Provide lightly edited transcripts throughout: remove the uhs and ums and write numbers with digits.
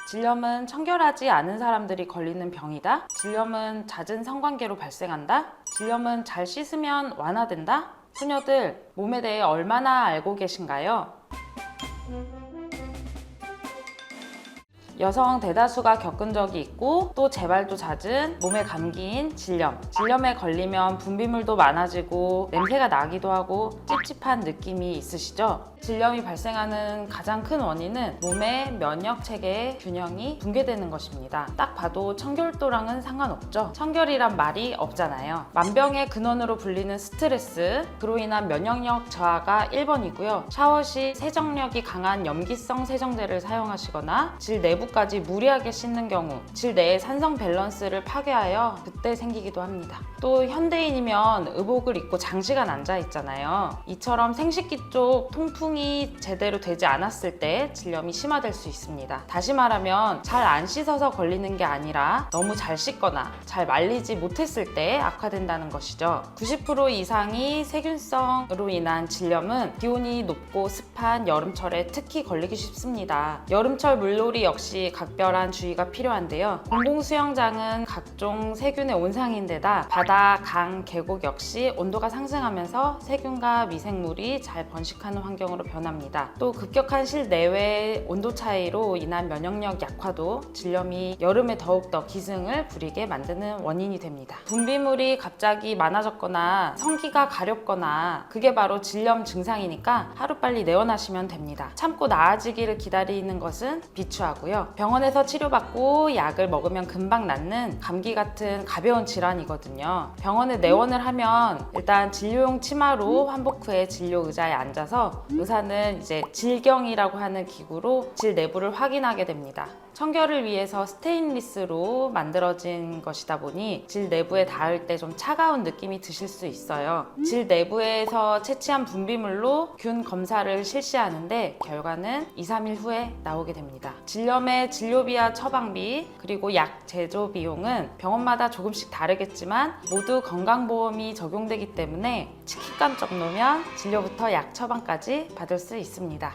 질염은 청결하지 않은 사람들이 걸리는 병이다. 질염은 잦은 성관계로 발생한다. 질염은 잘 씻으면 완화된다. 소녀들, 몸에 대해 얼마나 알고 계신가요? 여성 대다수가 겪은 적이 있고 또 재발도 잦은 몸의 감기인 질염. 질염에 걸리면 분비물도 많아지고 냄새가 나기도 하고 찝찝한 느낌이 있으시죠? 질염이 발생하는 가장 큰 원인은 몸의 면역 체계의 균형이 붕괴되는 것입니다. 딱 봐도 청결도랑은 상관없죠. 청결이란 말이 없잖아요. 만병의 근원으로 불리는 스트레스, 그로 인한 면역력 저하가 1번이고요. 샤워 시 세정력이 강한 염기성 세정제를 사용하시거나 질 내부까지 무리하게 씻는 경우 질 내의 산성 밸런스를 파괴하여 그때 생기기도 합니다. 또 현대인이면 의복을 입고 장시간 앉아 있잖아요. 이처럼 생식기 쪽 통풍이 제대로 되지 않았을 때 질염이 심화될 수 있습니다. 다시 말하면 잘 안 씻어서 걸리는 게 아니라 너무 잘 씻거나 잘 말리지 못했을 때 악화된다는 것이죠. 90% 이상이 세균성으로 인한 질염은 기온이 높고 습한 여름철에 특히 걸리기 쉽습니다. 여름철 물놀이 역시 각별한 주의가 필요한데요. 공공수영장은 각종 세균의 온상인데다 바다, 강, 계곡 역시 온도가 상승하면서 세균과 미생물이 잘 번식하는 환경으로 변합니다. 또 급격한 실내외 온도 차이로 인한 면역력 약화도 질염이 여름에 더욱더 기승을 부리게 만드는 원인이 됩니다. 분비물이 갑자기 많아졌거나 성기가 가렵거나 그게 바로 질염 증상이니까 하루빨리 내원하시면 됩니다. 참고 나아지기를 기다리는 것은 비추하고요. 병원에서 치료받고 약을 먹으면 금방 낫는 감기 같은 가벼운 질환이거든요. 병원에 내원을 하면 일단 진료용 치마로 환복 후에 진료 의자에 앉아서 의사는 이제 질경이라고 하는 기구로 질 내부를 확인하게 됩니다. 청결을 위해서 스테인리스로 만들어진 것이다 보니 질 내부에 닿을 때 좀 차가운 느낌이 드실 수 있어요. 질 내부에서 채취한 분비물로 균 검사를 실시하는데 결과는 2, 3일 후에 나오게 됩니다. 질염의 진료비와 처방비 그리고 약 제조 비용은 병원마다 조금씩 다르겠지만 모두 건강보험이 적용되기 때문에 치킨값 정도면 진료부터 약 처방까지 받을 수 있습니다.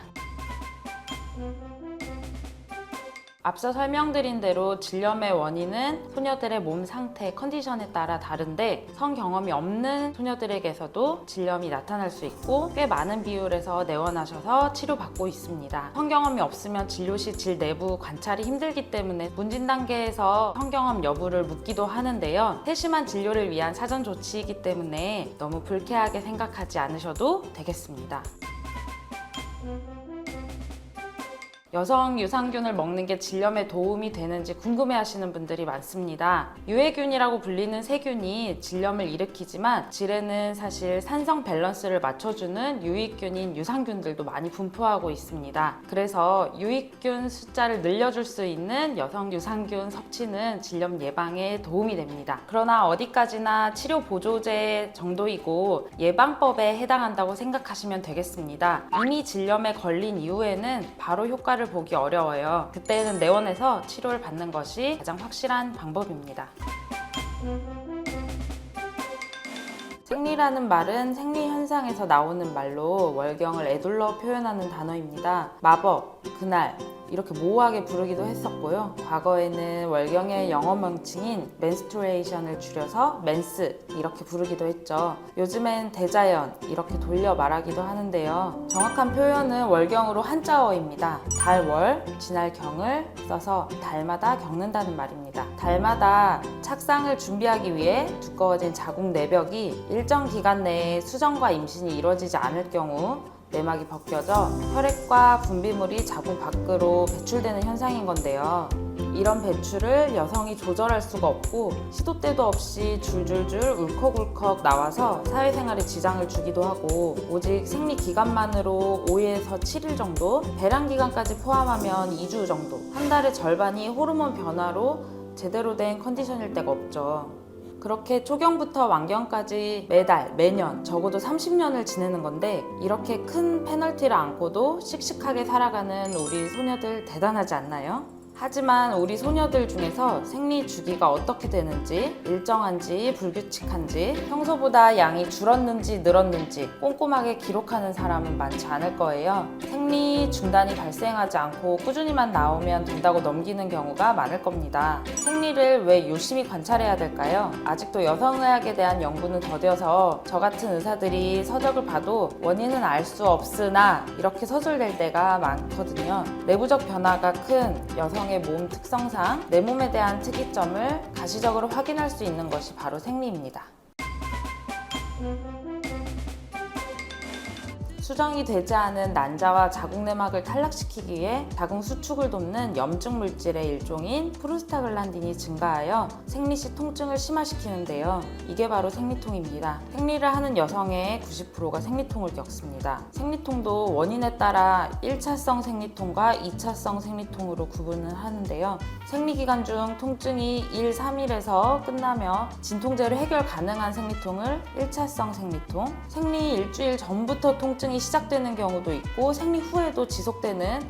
앞서 설명드린 대로 질염의 원인은 소녀들의 몸 상태, 컨디션에 따라 다른데 성 경험이 없는 소녀들에게서도 질염이 나타날 수 있고 꽤 많은 비율에서 내원하셔서 치료받고 있습니다. 성 경험이 없으면 진료 시 질 내부 관찰이 힘들기 때문에 문진 단계에서 성 경험 여부를 묻기도 하는데요. 세심한 진료를 위한 사전 조치이기 때문에 너무 불쾌하게 생각하지 않으셔도 되겠습니다. 여성 유산균을 먹는 게 질염에 도움이 되는지 궁금해하시는 분들이 많습니다. 유해균이라고 불리는 세균이 질염을 일으키지만 질에는 사실 산성 밸런스를 맞춰주는 유익균인 유산균들도 많이 분포하고 있습니다. 그래서 유익균 숫자를 늘려줄 수 있는 여성 유산균 섭취는 질염 예방에 도움이 됩니다. 그러나 어디까지나 치료 보조제 정도이고 예방법에 해당한다고 생각하시면 되겠습니다. 이미 질염에 걸린 이후에는 바로 효과를 보기 어려워요. 그때는 내원해서 치료를 받는 것이 가장 확실한 방법입니다. 생리라는 말은 생리 현상에서 나오는 말로 월경을 에둘러 표현하는 단어입니다. 마법, 그날 이렇게 모호하게 부르기도 했었고요. 과거에는 월경의 영어 명칭인 menstruation을 줄여서 men스 이렇게 부르기도 했죠. 요즘엔 대자연 이렇게 돌려 말하기도 하는데요. 정확한 표현은 월경으로 한자어입니다. 달월, 지날 경을 써서 달마다 겪는다는 말입니다. 달마다 착상을 준비하기 위해 두꺼워진 자궁 내벽이 일정 기간 내에 수정과 임신이 이루어지지 않을 경우 내막이 벗겨져 혈액과 분비물이 자궁 밖으로 배출되는 현상인 건데요. 이런 배출을 여성이 조절할 수가 없고 시도 때도 없이 줄줄줄 울컥울컥 나와서 사회생활에 지장을 주기도 하고 오직 생리 기간만으로 5에서 7일 정도, 배란 기간까지 포함하면 2주 정도, 한 달의 절반이 호르몬 변화로 제대로 된 컨디션일 때가 없죠. 그렇게 초경부터 완경까지 매달, 매년, 적어도 30년을 지내는 건데 이렇게 큰 페널티를 안고도 씩씩하게 살아가는 우리 소녀들 대단하지 않나요? 하지만 우리 소녀들 중에서 생리 주기가 어떻게 되는지, 일정한지 불규칙한지, 평소보다 양이 줄었는지 늘었는지 꼼꼼하게 기록하는 사람은 많지 않을 거예요. 생리 중단이 발생하지 않고 꾸준히만 나오면 된다고 넘기는 경우가 많을 겁니다. 생리를 왜 유심히 관찰해야 될까요? 아직도 여성의학에 대한 연구는 더뎌서 저 같은 의사들이 서적을 봐도 원인은 알 수 없으나 이렇게 서술될 때가 많거든요. 내부적 변화가 큰 여성의 몸 특성상 내 몸에 대한 특이점을 가시적으로 확인할 수 있는 것이 바로 생리입니다. 수정이 되지 않은 난자와 자궁내막을 탈락시키기 위해 자궁 수축을 돕는 염증 물질의 일종인 프로스타글란딘이 증가하여 생리 시 통증을 심화시키는데요. 이게 바로 생리통입니다. 생리를 하는 여성의 90%가 생리통을 겪습니다. 생리통도 원인에 따라 1차성 생리통과 2차성 생리통으로 구분을 하는데요. 생리기간 중 통증이 1, 3일에서 끝나며 진통제로 해결 가능한 생리통을 1차성 생리통, 생리 일주일 전부터 통증이 시작되는 경우도 있고 생리 후에도 지속되는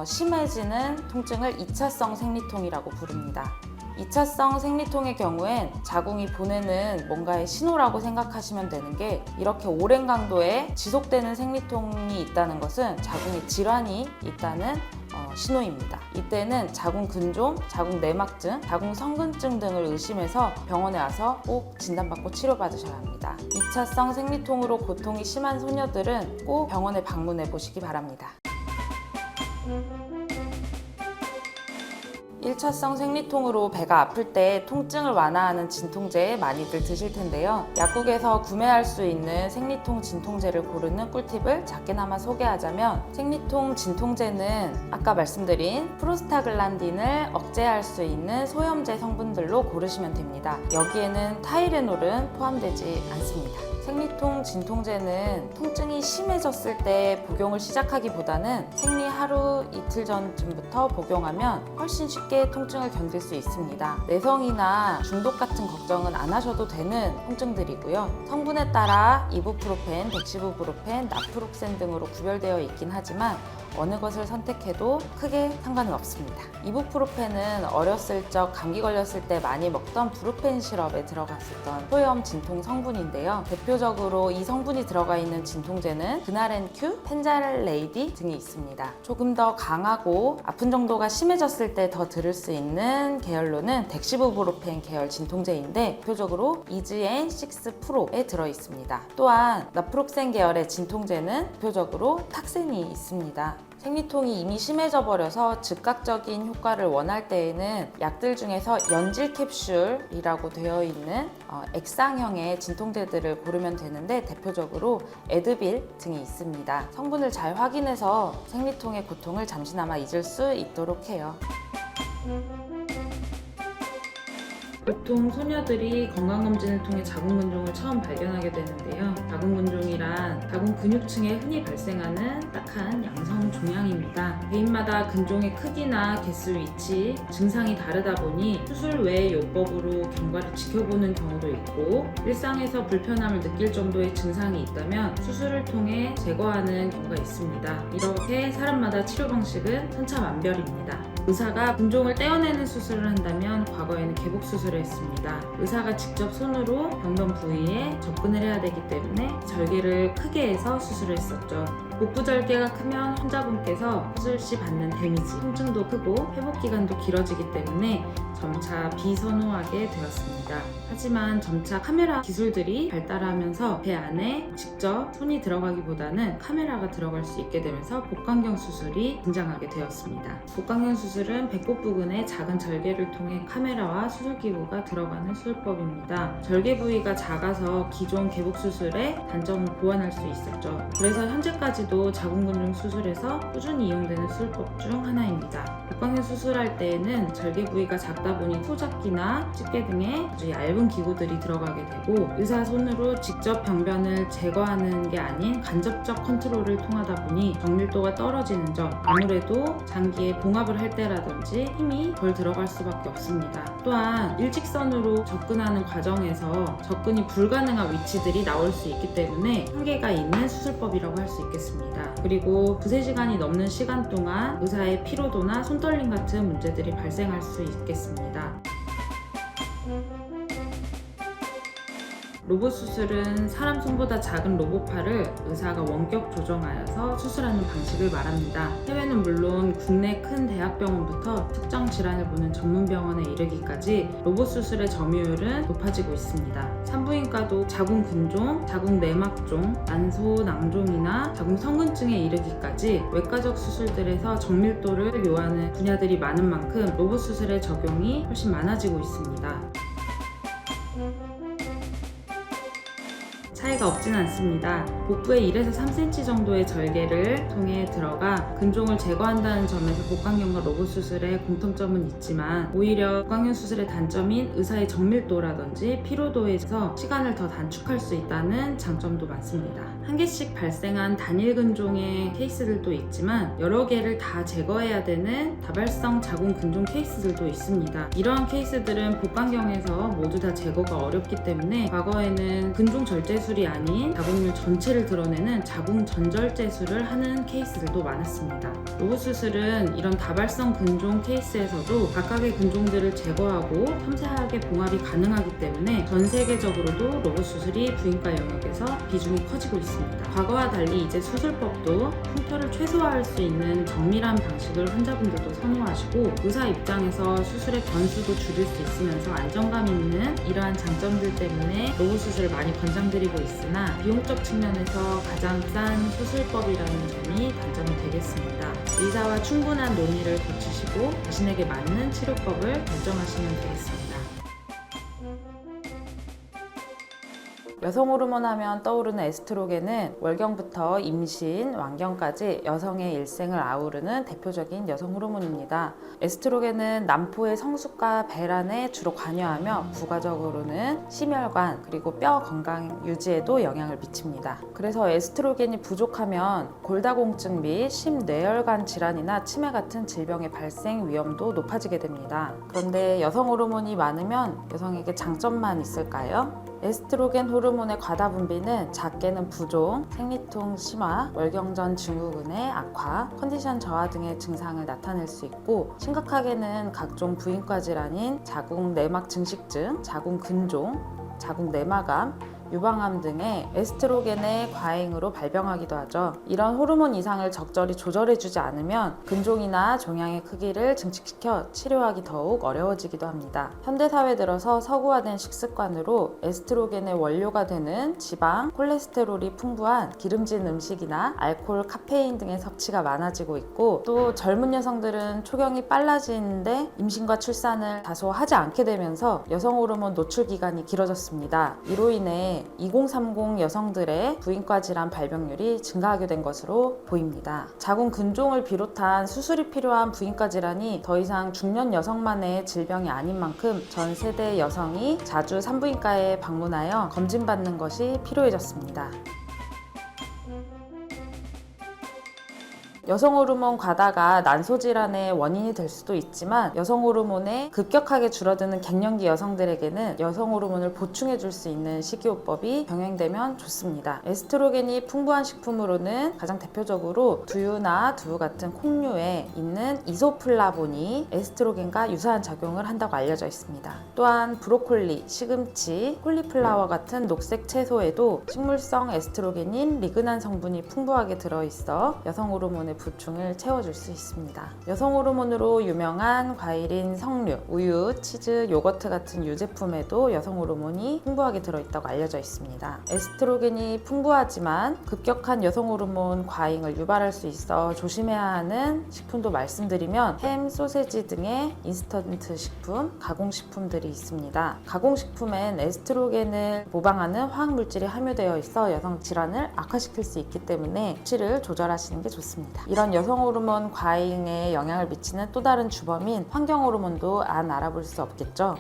심해지는 통증을 2차성 생리통이라고 부릅니다. 2차성 생리통의 경우엔 자궁이 보내는 뭔가의 신호라고 생각하시면 되는 게 이렇게 오랜 강도의 지속되는 생리통이 있다는 것은 자궁에 질환이 있다는 신호입니다. 이때는 자궁 근종, 자궁 내막증, 자궁 성근증 등을 의심해서 병원에 와서 꼭 진단받고 치료받으셔야 합니다. 2차성 생리통으로 고통이 심한 소녀들은 꼭 병원에 방문해 보시기 바랍니다. 1차성 생리통으로 배가 아플 때 통증을 완화하는 진통제 많이들 드실 텐데요. 약국에서 구매할 수 있는 생리통 진통제를 고르는 꿀팁을 작게나마 소개하자면 생리통 진통제는 아까 말씀드린 프로스타글란딘을 억제할 수 있는 소염제 성분들로 고르시면 됩니다. 여기에는 타이레놀은 포함되지 않습니다. 생리통 진통제는 통증이 심해졌을 때 복용을 시작하기보다는 생리 하루 이틀 전쯤부터 복용하면 훨씬 쉽게 통증을 견딜 수 있습니다. 내성이나 중독 같은 걱정은 안 하셔도 되는 통증들이고요. 성분에 따라 이부프로펜, 덱시부프로펜, 나프록센 등으로 구별되어 있긴 하지만 어느 것을 선택해도 크게 상관은 없습니다. 이부프로펜은 어렸을 적 감기 걸렸을 때 많이 먹던 브루펜 시럽에 들어갔었던 소염 진통 성분인데요. 대표적으로 이 성분이 들어가 있는 진통제는 그나렌큐, 펜잘레이디 등이 있습니다. 조금 더 강하고 아픈 정도가 심해졌을 때 더 들을 수 있는 계열로는 덱시부프로펜 계열 진통제인데 대표적으로 이즈엔6 프로에 들어 있습니다. 또한 나프록센 계열의 진통제는 대표적으로 탁센이 있습니다. 생리통이 이미 심해져 버려서 즉각적인 효과를 원할 때에는 약들 중에서 연질 캡슐이라고 되어 있는 액상형의 진통제들을 고르면 되는데 대표적으로 에드빌 등이 있습니다. 성분을 잘 확인해서 생리통의 고통을 잠시나마 잊을 수 있도록 해요. 보통 소녀들이 건강검진을 통해 자궁근종을 처음 발견하게 되는데요. 자궁근종이란 자궁 근육층에 흔히 발생하는 딱한 양성 종양입니다. 개인마다 근종의 크기나 개수, 위치, 증상이 다르다 보니 수술 외의 요법으로 경과를 지켜보는 경우도 있고 일상에서 불편함을 느낄 정도의 증상이 있다면 수술을 통해 제거하는 경우가 있습니다. 이렇게 사람마다 치료 방식은 천차만별입니다. 의사가 근종을 떼어내는 수술을 한다면 과거에는 개복 수술을 했습니다. 의사가 직접 손으로 병변 부위에 접근을 해야 되기 때문에 절개를 크게 해서 수술을 했었죠. 복부 절개가 크면 환자분께서 수술 시 받는 데미지, 통증도 크고 회복 기간도 길어지기 때문에 점차 비선호하게 되었습니다. 하지만 점차 카메라 기술들이 발달하면서 배 안에 직접 손이 들어가기보다는 카메라가 들어갈 수 있게 되면서 복강경 수술이 등장하게 되었습니다. 복강경 수술은 배꼽 부근에 작은 절개를 통해 카메라와 수술기구가 들어가는 수술법입니다. 절개 부위가 작아서 기존 개복 수술의 단점을 보완할 수 있었죠. 그래서 현재까지도 자궁근종 수술에서 꾸준히 이용되는 수술법 중 하나입니다. 복강경 수술할 때에는 절개 부위가 작다 보니 소잡기나 집게 등의 아주 얇은 기구들이 들어가게 되고 의사 손으로 직접 병변을 제거하는 게 아닌 간접적 컨트롤을 통하다 보니 정밀도가 떨어지는 점, 아무래도 장기에 봉합을 할 때라든지 힘이 덜 들어갈 수밖에 없습니다. 또한 일직선으로 접근하는 과정에서 접근이 불가능한 위치들이 나올 수 있기 때문에 한계가 있는 수술법이라고 할 수 있겠습니다. 있습니다. 그리고 두세 시간이 넘는 시간 동안 의사의 피로도나 손떨림 같은 문제들이 발생할 수 있겠습니다. 로봇 수술은 사람 손보다 작은 로봇팔을 의사가 원격 조정하여서 수술하는 방식을 말합니다. 해외는 물론 국내 큰 대학병원부터 특정 질환을 보는 전문 병원에 이르기까지 로봇 수술의 점유율은 높아지고 있습니다. 산부인과도 자궁 근종, 자궁 내막종, 난소 낭종이나 자궁 성근증에 이르기까지 외과적 수술들에서 정밀도를 요하는 분야들이 많은 만큼 로봇 수술의 적용이 훨씬 많아지고 있습니다. 차이가 없진 않습니다. 복부에 1에서 3cm 정도의 절개를 통해 들어가 근종을 제거한다는 점에서 복강경과 로봇 수술의 공통점은 있지만 오히려 복강경 수술의 단점인 의사의 정밀도라든지 피로도에서 시간을 더 단축할 수 있다는 장점도 많습니다. 한 개씩 발생한 단일 근종의 케이스들도 있지만 여러 개를 다 제거해야 되는 다발성 자궁 근종 케이스들도 있습니다. 이러한 케이스들은 복강경에서 모두 다 제거가 어렵기 때문에 과거에는 근종 절제술이 아닌 자궁률 전체를 드러내는 자궁 전절제술을 하는 케이스들도 많았습니다. 로봇 수술은 이런 다발성 근종 케이스에서도 각각의 근종들을 제거하고 섬세하게 봉합이 가능하기 때문에 전 세계적으로도 로봇 수술이 부인과 영역에서 비중이 커지고 있습니다. 과거와 달리 이제 수술법도 흉터를 최소화할 수 있는 정밀한 방식을 환자분들도 선호하시고 의사 입장에서 수술의 변수도 줄일 수 있으면서 안정감 있는 이러한 장점들 때문에 로봇 수술을 많이 권장드리고 있으나 비용적 측면에서 가장 싼 수술법이라는 점이 단점이 되겠습니다. 의사와 충분한 논의를 거치시고 자신에게 맞는 치료법을 결정하시면 되겠습니다. 여성 호르몬 하면 떠오르는 에스트로겐은 월경부터 임신, 완경까지 여성의 일생을 아우르는 대표적인 여성 호르몬입니다. 에스트로겐은 남포의 성숙과 배란에 주로 관여하며 부가적으로는 심혈관 그리고 뼈 건강 유지에도 영향을 미칩니다. 그래서 에스트로겐이 부족하면 골다공증 및 심뇌혈관 질환이나 치매 같은 질병의 발생 위험도 높아지게 됩니다. 그런데 여성 호르몬이 많으면 여성에게 장점만 있을까요? 에스트로겐 호르몬의 과다 분비는 작게는 부종, 생리통 심화, 월경전 증후군의 악화, 컨디션 저하 등의 증상을 나타낼 수 있고 심각하게는 각종 부인과 질환인 자궁 내막 증식증, 자궁 근종, 자궁 내막암, 유방암 등의 에스트로겐의 과잉으로 발병하기도 하죠. 이런 호르몬 이상을 적절히 조절해주지 않으면 근종이나 종양의 크기를 증식시켜 치료하기 더욱 어려워지기도 합니다. 현대사회 들어서 서구화된 식습관으로 에스트로겐의 원료가 되는 지방, 콜레스테롤이 풍부한 기름진 음식이나 알코올, 카페인 등의 섭취가 많아지고 있고 또 젊은 여성들은 초경이 빨라지는데 임신과 출산을 다소 하지 않게 되면서 여성 호르몬 노출 기간이 길어졌습니다. 이로 인해 2030 여성들의 부인과 질환 발병률이 증가하게 된 것으로 보입니다. 자궁 근종을 비롯한 수술이 필요한 부인과 질환이 더 이상 중년 여성만의 질병이 아닌 만큼 전 세대 여성이 자주 산부인과에 방문하여 검진받는 것이 필요해졌습니다. 여성 호르몬 과다가 난소 질환의 원인이 될 수도 있지만 여성 호르몬에 급격하게 줄어드는 갱년기 여성들에게는 여성 호르몬을 보충해 줄 수 있는 식이요법이 병행되면 좋습니다. 에스트로겐이 풍부한 식품으로는 가장 대표적으로 두유나 두부 같은 콩류에 있는 이소플라본이 에스트로겐과 유사한 작용을 한다고 알려져 있습니다. 또한 브로콜리, 시금치, 콜리플라워 같은 녹색 채소에도 식물성 에스트로겐인 리그난 성분이 풍부하게 들어있어 여성 호르몬의 보충을 채워줄 수 있습니다. 여성 호르몬으로 유명한 과일인 석류, 우유, 치즈, 요거트 같은 유제품에도 여성 호르몬이 풍부하게 들어있다고 알려져 있습니다. 에스트로겐이 풍부하지만 급격한 여성 호르몬 과잉을 유발할 수 있어 조심해야 하는 식품도 말씀드리면 햄, 소세지 등의 인스턴트 식품, 가공식품들이 있습니다. 가공식품엔 에스트로겐을 모방하는 화학물질이 함유되어 있어 여성 질환을 악화시킬 수 있기 때문에 수치를 조절하시는 게 좋습니다. 이런 여성 호르몬 과잉에 영향을 미치는 또 다른 주범인 환경 호르몬도 안 알아볼 수 없겠죠.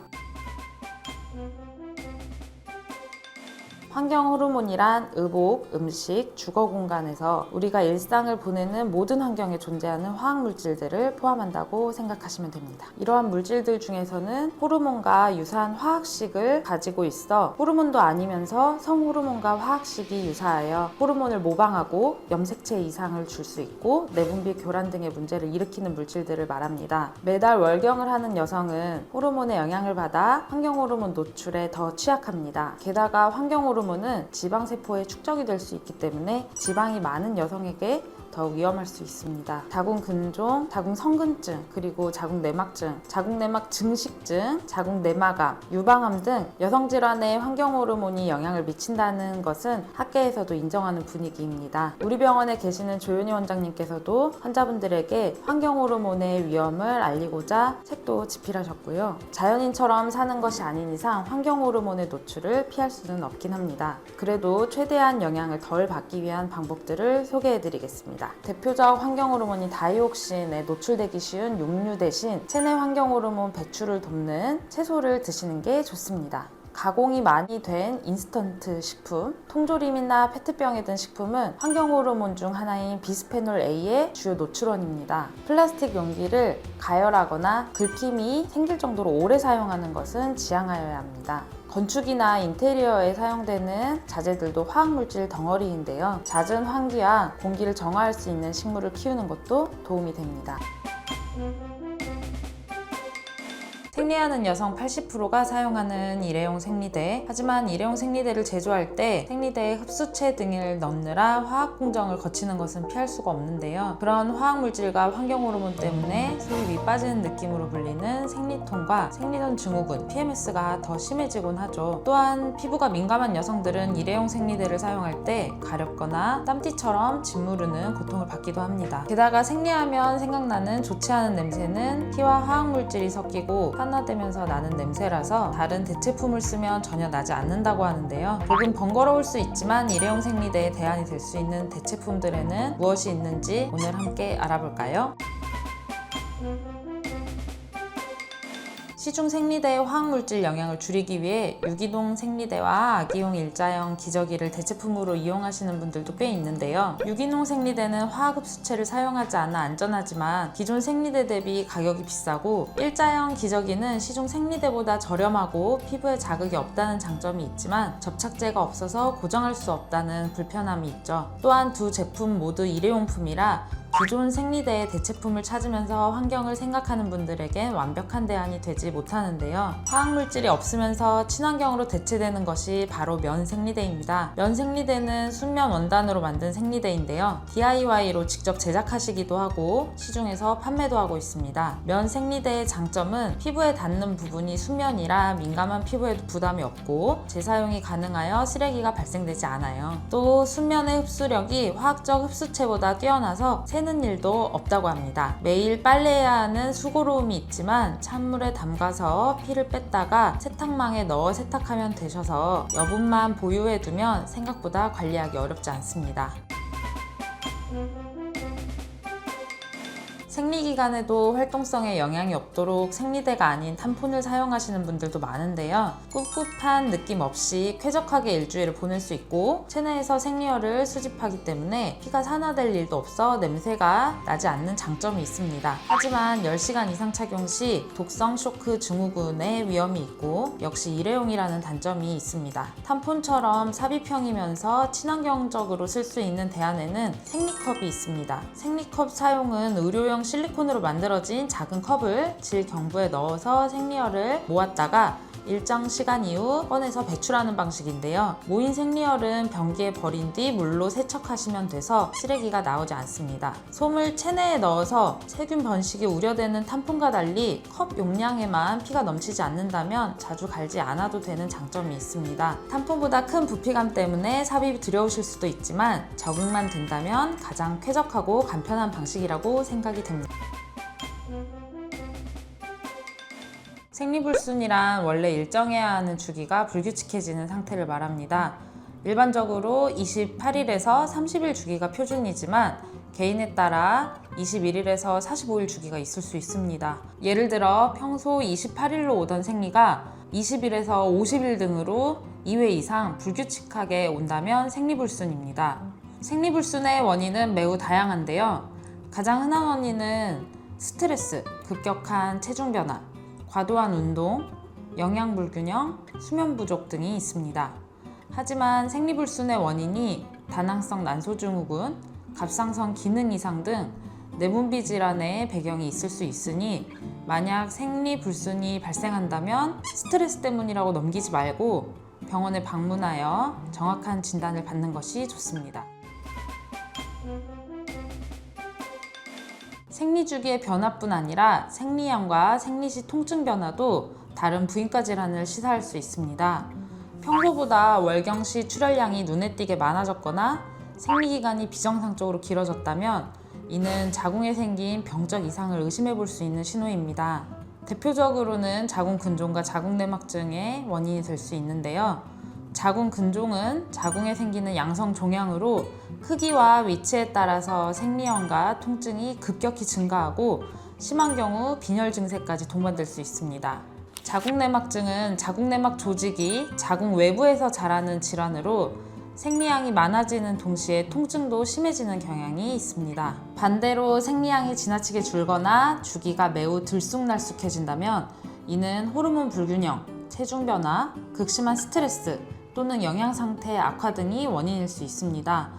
환경 호르몬이란 의복, 음식, 주거 공간에서 우리가 일상을 보내는 모든 환경에 존재하는 화학 물질들을 포함한다고 생각하시면 됩니다. 이러한 물질들 중에서는 호르몬과 유사한 화학식을 가지고 있어 호르몬도 아니면서 성호르몬과 화학식이 유사하여 호르몬을 모방하고 염색체 이상을 줄 수 있고 내분비 교란 등의 문제를 일으키는 물질들을 말합니다. 매달 월경을 하는 여성은 호르몬의 영향을 받아 환경 호르몬 노출에 더 취약합니다. 게다가 환경 호르몬은 지방세포에 축적이 될 수 있기 때문에 지방이 많은 여성에게 더 위험할 수 있습니다. 자궁근종, 자궁성근증, 그리고 자궁내막증, 자궁내막 증식증, 자궁내막암, 유방암 등 여성 질환에 환경 호르몬이 영향을 미친다는 것은 학계에서도 인정하는 분위기입니다. 우리 병원에 계시는 조윤희 원장님께서도 환자분들에게 환경 호르몬의 위험을 알리고자 책도 집필하셨고요. 자연인처럼 사는 것이 아닌 이상 환경 호르몬의 노출을 피할 수는 없긴 합니다. 그래도 최대한 영향을 덜 받기 위한 방법들을 소개해드리겠습니다. 대표적 환경 호르몬인 다이옥신에 노출되기 쉬운 육류 대신 체내 환경 호르몬 배출을 돕는 채소를 드시는 게 좋습니다. 가공이 많이 된 인스턴트 식품, 통조림이나 페트병에 든 식품은 환경 호르몬 중 하나인 비스페놀 A의 주요 노출원입니다. 플라스틱 용기를 가열하거나 긁힘이 생길 정도로 오래 사용하는 것은 지양하여야 합니다. 건축이나 인테리어에 사용되는 자재들도 화학물질 덩어리인데요. 잦은 환기와 공기를 정화할 수 있는 식물을 키우는 것도 도움이 됩니다. 생리하는 여성 80%가 사용하는 일회용 생리대. 하지만 일회용 생리대를 제조할 때 생리대에 흡수체 등을 넣느라 화학 공정을 거치는 것은 피할 수가 없는데요. 그런 화학물질과 환경 호르몬 때문에 소위 위 빠지는 느낌으로 불리는 생리통과 생리전 증후군, PMS가 더 심해지곤 하죠. 또한 피부가 민감한 여성들은 일회용 생리대를 사용할 때 가렵거나 땀띠처럼 짓무르는 고통을 받기도 합니다. 게다가 생리하면 생각나는 좋지 않은 냄새는 피와 화학물질이 섞이고 산화되면서 나는 냄새라서 다른 대체품을 쓰면 전혀 나지 않는다고 하는데요. 조금 번거로울 수 있지만 일회용 생리대에 대안이 될 수 있는 대체품들에는 무엇이 있는지 오늘 함께 알아볼까요? 시중 생리대의 화학물질 영향을 줄이기 위해 유기농 생리대와 아기용 일자형 기저귀를 대체품으로 이용하시는 분들도 꽤 있는데요. 유기농 생리대는 화학 흡수체를 사용하지 않아 안전하지만 기존 생리대 대비 가격이 비싸고, 일자형 기저귀는 시중 생리대보다 저렴하고 피부에 자극이 없다는 장점이 있지만 접착제가 없어서 고정할 수 없다는 불편함이 있죠. 또한 두 제품 모두 일회용품이라 기존 생리대의 대체품을 찾으면서 환경을 생각하는 분들에겐 완벽한 대안이 되지 못하는데요. 화학물질이 없으면서 친환경으로 대체되는 것이 바로 면 생리대입니다. 면 생리대는 순면 원단으로 만든 생리대인데요. DIY로 직접 제작하시기도 하고 시중에서 판매도 하고 있습니다. 면 생리대의 장점은 피부에 닿는 부분이 순면이라 민감한 피부에도 부담이 없고 재사용이 가능하여 쓰레기가 발생되지 않아요. 또 순면의 흡수력이 화학적 흡수체보다 뛰어나서 새는 일도 없다고 합니다. 매일 빨래해야 하는 수고로움이 있지만 찬물에 담가서 피를 뺐다가 세탁망에 넣어 세탁하면 되셔서 여분만 보유해두면 생각보다 관리하기 어렵지 않습니다. 생리기간에도 활동성에 영향이 없도록 생리대가 아닌 탐폰을 사용하시는 분들도 많은데요. 꿉꿉한 느낌 없이 쾌적하게 일주일을 보낼 수 있고 체내에서 생리혈을 수집하기 때문에 피가 산화될 일도 없어 냄새가 나지 않는 장점이 있습니다. 하지만 10시간 이상 착용 시 독성 쇼크 증후군의 위험이 있고 역시 일회용이라는 단점이 있습니다. 탐폰처럼 삽입형이면서 친환경적으로 쓸 수 있는 대안에는 생리컵이 있습니다. 생리컵 사용은 의료용 실리콘으로 만들어진 작은 컵을 질 경부에 넣어서 생리혈을 모았다가 일정 시간 이후 꺼내서 배출하는 방식인데요. 모인 생리혈은 변기에 버린 뒤 물로 세척하시면 돼서 쓰레기가 나오지 않습니다. 솜을 체내에 넣어서 세균 번식이 우려되는 탐폰과 달리 컵 용량에만 피가 넘치지 않는다면 자주 갈지 않아도 되는 장점이 있습니다. 탐폰보다 큰 부피감 때문에 삽입이 두려우실 수도 있지만 적응만 된다면 가장 쾌적하고 간편한 방식이라고 생각이 됩니다. 생리불순이란 원래 일정해야 하는 주기가 불규칙해지는 상태를 말합니다. 일반적으로 28일에서 30일 주기가 표준이지만 개인에 따라 21일에서 45일 주기가 있을 수 있습니다. 예를 들어 평소 28일로 오던 생리가 20일에서 50일 등으로 2회 이상 불규칙하게 온다면 생리불순입니다. 생리불순의 원인은 매우 다양한데요. 가장 흔한 원인은 스트레스, 급격한 체중 변화, 과도한 운동, 영양 불균형, 수면 부족 등이 있습니다. 하지만 생리불순의 원인이 다낭성 난소증후군, 갑상선 기능 이상 등 내분비 질환의 배경이 있을 수 있으니 만약 생리불순이 발생한다면 스트레스 때문이라고 넘기지 말고 병원에 방문하여 정확한 진단을 받는 것이 좋습니다. 생리주기의 변화뿐 아니라 생리량과 생리시 통증 변화도 다른 부인과 질환을 시사할 수 있습니다. 평소보다 월경시 출혈량이 눈에 띄게 많아졌거나 생리기간이 비정상적으로 길어졌다면 이는 자궁에 생긴 병적 이상을 의심해 볼 수 있는 신호입니다. 대표적으로는 자궁 근종과 자궁 내막증의 원인이 될 수 있는데요. 자궁 근종은 자궁에 생기는 양성 종양으로 크기와 위치에 따라서 생리형과 통증이 급격히 증가하고 심한 경우 빈혈 증세까지 동반될 수 있습니다. 자궁 내막증은 자궁 내막 조직이 자궁 외부에서 자라는 질환으로 생리량이 많아지는 동시에 통증도 심해지는 경향이 있습니다. 반대로 생리량이 지나치게 줄거나 주기가 매우 들쑥날쑥해진다면 이는 호르몬 불균형, 체중 변화, 극심한 스트레스 또는 영양 상태 악화 등이 원인일 수 있습니다.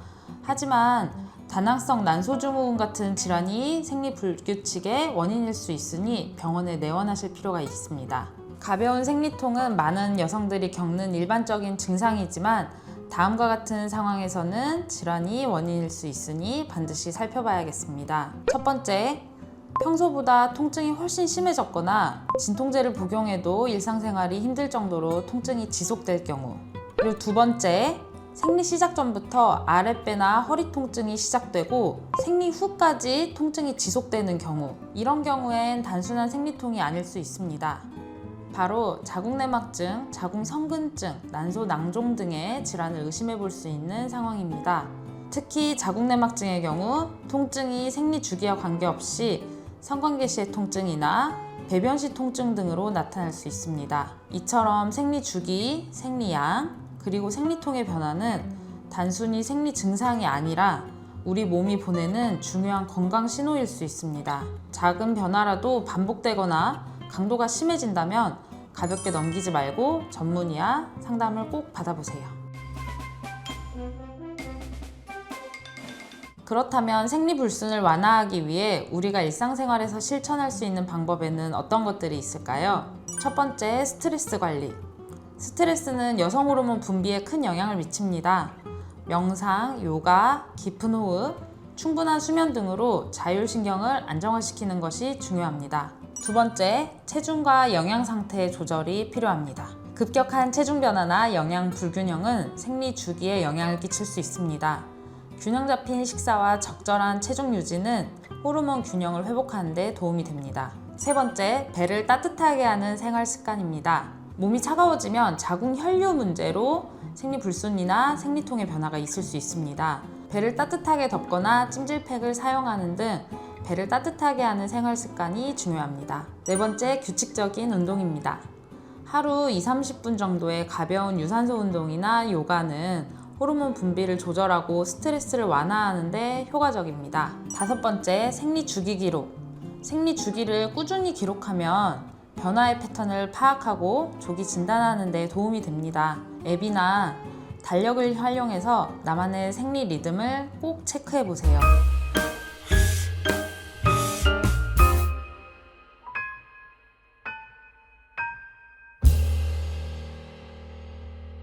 하지만 다낭성 난소증후군 같은 질환이 생리 불규칙의 원인일 수 있으니 병원에 내원하실 필요가 있습니다. 가벼운 생리통은 많은 여성들이 겪는 일반적인 증상이지만 다음과 같은 상황에서는 질환이 원인일 수 있으니 반드시 살펴봐야겠습니다. 첫 번째, 평소보다 통증이 훨씬 심해졌거나 진통제를 복용해도 일상생활이 힘들 정도로 통증이 지속될 경우. 그리고 두 번째, 생리 시작 전부터 아랫배나 허리 통증이 시작되고 생리 후까지 통증이 지속되는 경우. 이런 경우엔 단순한 생리통이 아닐 수 있습니다. 바로 자궁내막증, 자궁성근증, 난소낭종 등의 질환을 의심해 볼 수 있는 상황입니다. 특히 자궁내막증의 경우 통증이 생리 주기와 관계없이 성관계 시의 통증이나 배변 시 통증 등으로 나타날 수 있습니다. 이처럼 생리 주기, 생리양, 그리고 생리통의 변화는 단순히 생리 증상이 아니라 우리 몸이 보내는 중요한 건강 신호일 수 있습니다. 작은 변화라도 반복되거나 강도가 심해진다면 가볍게 넘기지 말고 전문의와 상담을 꼭 받아보세요. 그렇다면 생리불순을 완화하기 위해 우리가 일상생활에서 실천할 수 있는 방법에는 어떤 것들이 있을까요? 첫 번째, 스트레스 관리. 스트레스는 여성 호르몬 분비에 큰 영향을 미칩니다. 명상, 요가, 깊은 호흡, 충분한 수면 등으로 자율신경을 안정화시키는 것이 중요합니다. 두 번째, 체중과 영양 상태의 조절이 필요합니다. 급격한 체중 변화나 영양 불균형은 생리 주기에 영향을 끼칠 수 있습니다. 균형 잡힌 식사와 적절한 체중 유지는 호르몬 균형을 회복하는 데 도움이 됩니다. 세 번째, 배를 따뜻하게 하는 생활 습관입니다. 몸이 차가워지면 자궁 혈류 문제로 생리불순이나 생리통의 변화가 있을 수 있습니다. 배를 따뜻하게 덮거나 찜질팩을 사용하는 등 배를 따뜻하게 하는 생활 습관이 중요합니다. 네 번째, 규칙적인 운동입니다. 하루 20-30분 정도의 가벼운 유산소 운동이나 요가는 호르몬 분비를 조절하고 스트레스를 완화하는 데 효과적입니다. 다섯 번째, 생리 주기 기록. 생리 주기를 꾸준히 기록하면 변화의 패턴을 파악하고 조기 진단하는 데 도움이 됩니다. 앱이나 달력을 활용해서 나만의 생리 리듬을 꼭 체크해 보세요.